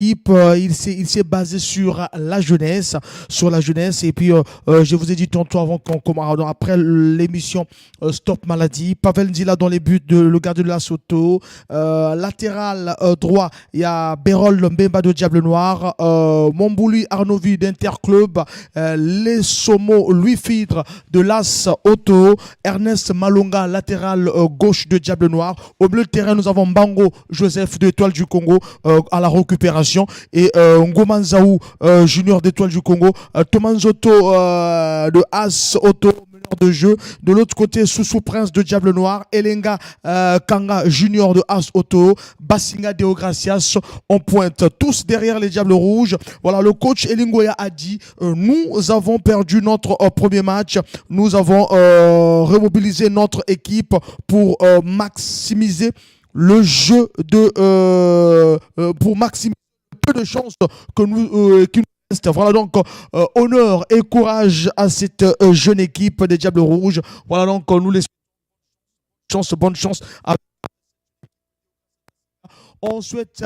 Il s'est basé sur la jeunesse. Et puis, je vous ai dit tantôt avant qu'on commence, après l'émission Stop Maladie, Pavel Ndila dans les buts de le gardien de la Soto. Latéral droit, il y a Berol Mbemba de Diable Noir, Mombouli Arnovi d'Interclub, Les Somo Louis Fidre de l'As Auto, Ernest Malonga, latéral gauche de Diable Noir. Au milieu de terrain, nous avons Bango Joseph de Étoile du Congo à la récupération et Ngomanzaou junior d'Étoile du Congo, Tomanzoto de As Auto de jeu. De l'autre côté, Soussou Prince de Diable Noir, Elenga Kanga Junior de As Auto, Bassinga Deogracias en pointe, tous derrière les Diables Rouges. Voilà, le coach Elingoya a dit nous avons perdu notre premier match, nous avons remobilisé notre équipe pour maximiser le jeu pour maximiser peu de chances que qu'il nous reste. Voilà donc honneur et courage à cette jeune équipe des Diables Rouges. Voilà donc nous laissons bonne chance. On souhaite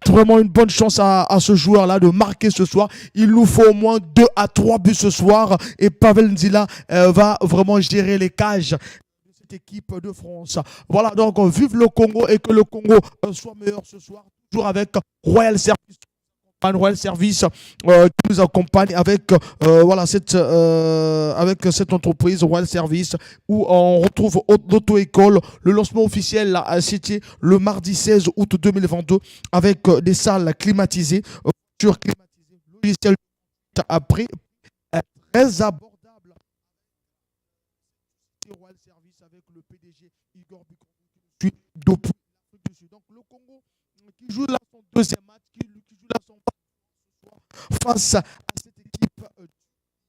vraiment une bonne chance à ce joueur-là de marquer ce soir. Il nous faut au moins 2 à 3 buts ce soir et Pavel Ndila va vraiment gérer les cages de cette équipe de France. Voilà donc vive le Congo et que le Congo soit meilleur ce soir. Toujours avec Royal Service. Royal Service qui nous accompagne avec voilà avec cette entreprise Royal Service où on retrouve l'auto-école. Le lancement officiel là, c'était le mardi 16 août 2022 avec des salles climatisées, voitures climatisées, logiciel à prix très abordable. Royal Service avec le PDG Igor Bikon donc le Congo qui joue là son deuxième match, qui joue là son face à cette équipe du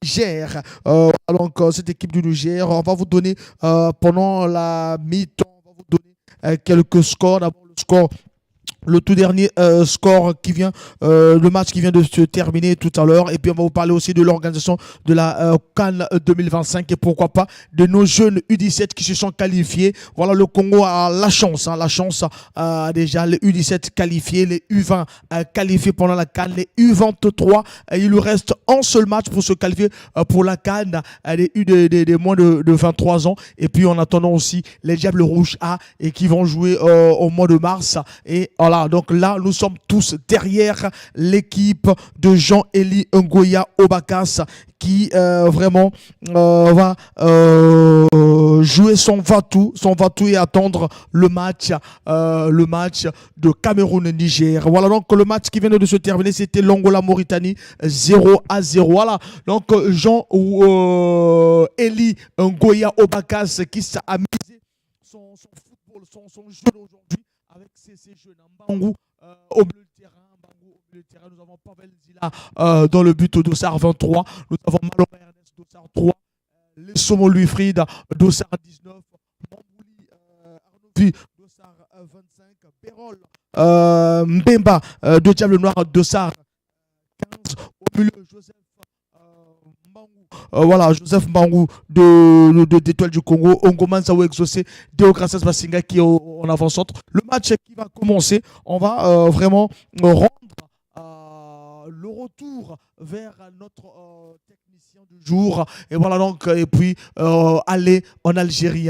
Niger. Donc, cette équipe du Niger, on va vous donner pendant la mi-temps, on va vous donner quelques scores. D'abord, le tout dernier score qui vient, le match qui vient de se terminer tout à l'heure. Et puis on va vous parler aussi de l'organisation de la CAN 2025 et pourquoi pas de nos jeunes U17 qui se sont qualifiés. Voilà, le Congo a la chance, déjà les U17 qualifiés, les U20 qualifiés pendant la CAN, les U23. Il lui reste un seul match pour se qualifier pour la CAN, les U des moins de 23 ans. Et puis en attendant aussi les Diables Rouges A et qui vont jouer au mois de mars. Et voilà, donc là, nous sommes tous derrière l'équipe de Jean-Élie Ngoya Obakas qui vraiment va jouer son va-tout et attendre le match de Cameroun-Niger. Voilà donc le match qui vient de se terminer, c'était l'Angola-Mauritanie 0-0. Voilà donc Jean-Élie Ngoya Obakas qui s'est amusé son football, son jeu d'aujourd'hui avec ces jeunes. Mbangou au milieu de terrain, nous avons Pavel Zila dans le but d'Ossar 23, nous avons Maloma Ernest d'Ossar 3, Les Somo Louis Fried d'Ossar 19, Mambouli Arnovi d'Ossar 25, Berol Mbemba de Diable Noir d'Ossar 15, au milieu Joseph voilà, Joseph Mbangou d'Étoile du Congo, Ongoman Sao Exaucé, Deogracias Bassinga qui est en avant-centre. Le match qui va commencer, on va vraiment rendre le retour vers notre technicien du jour. Et voilà donc, et puis aller en Algérie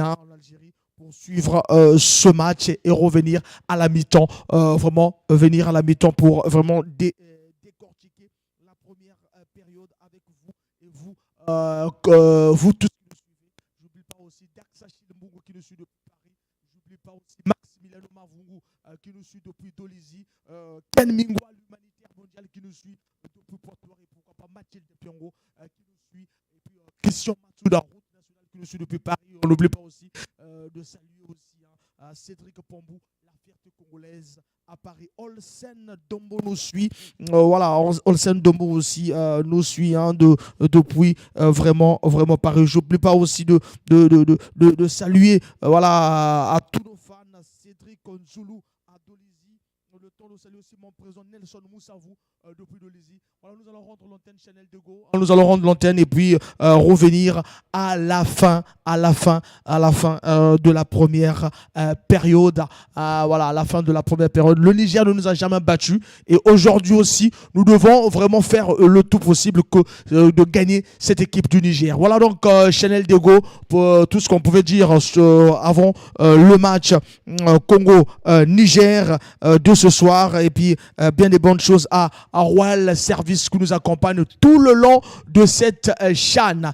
pour suivre ce match et revenir à la mi-temps. Vraiment venir à la mi-temps pour vraiment décortiquer la première période avec vous et vous. Vous tous qui nous suivez. J'oublie pas aussi Daxachi Mbungu qui nous suit depuis Paris. J'oublie pas aussi Maximiliano Mavungu qui nous suit depuis Dolisie. Ken Mingwa, l'humanitaire mondial qui nous suit depuis Poitou et pourquoi pas Mathilde Piongo qui nous suit. Et puis Christian Matsouda, route nationale qui nous suit depuis Paris. On n'oublie pas aussi de saluer aussi Cédric Pombou, la fierté congolaise à Paris. Olsen Dombo nous suit. Voilà, Olsen Dombo aussi nous suit depuis vraiment Paris. J'oublie pas aussi de saluer voilà, à tous nos fans, Cédric Nzulu à Dolisie, le temps de saluer aussi mon président Nelson Moussavou depuis Dolisie. Voilà, nous allons rendre l'antenne Chanel de Go. Nous allons rendre l'antenne et puis revenir à la fin de la première période. Voilà, à la fin de la première période. Le Niger ne nous a jamais battus et aujourd'hui aussi, nous devons vraiment faire le tout possible de gagner cette équipe du Niger. Voilà donc Chanel de Go pour tout ce qu'on pouvait dire avant le match Congo-Niger de ce soir et puis bien des bonnes choses à Royal Service qui nous accompagne tout le long de cette CHAN.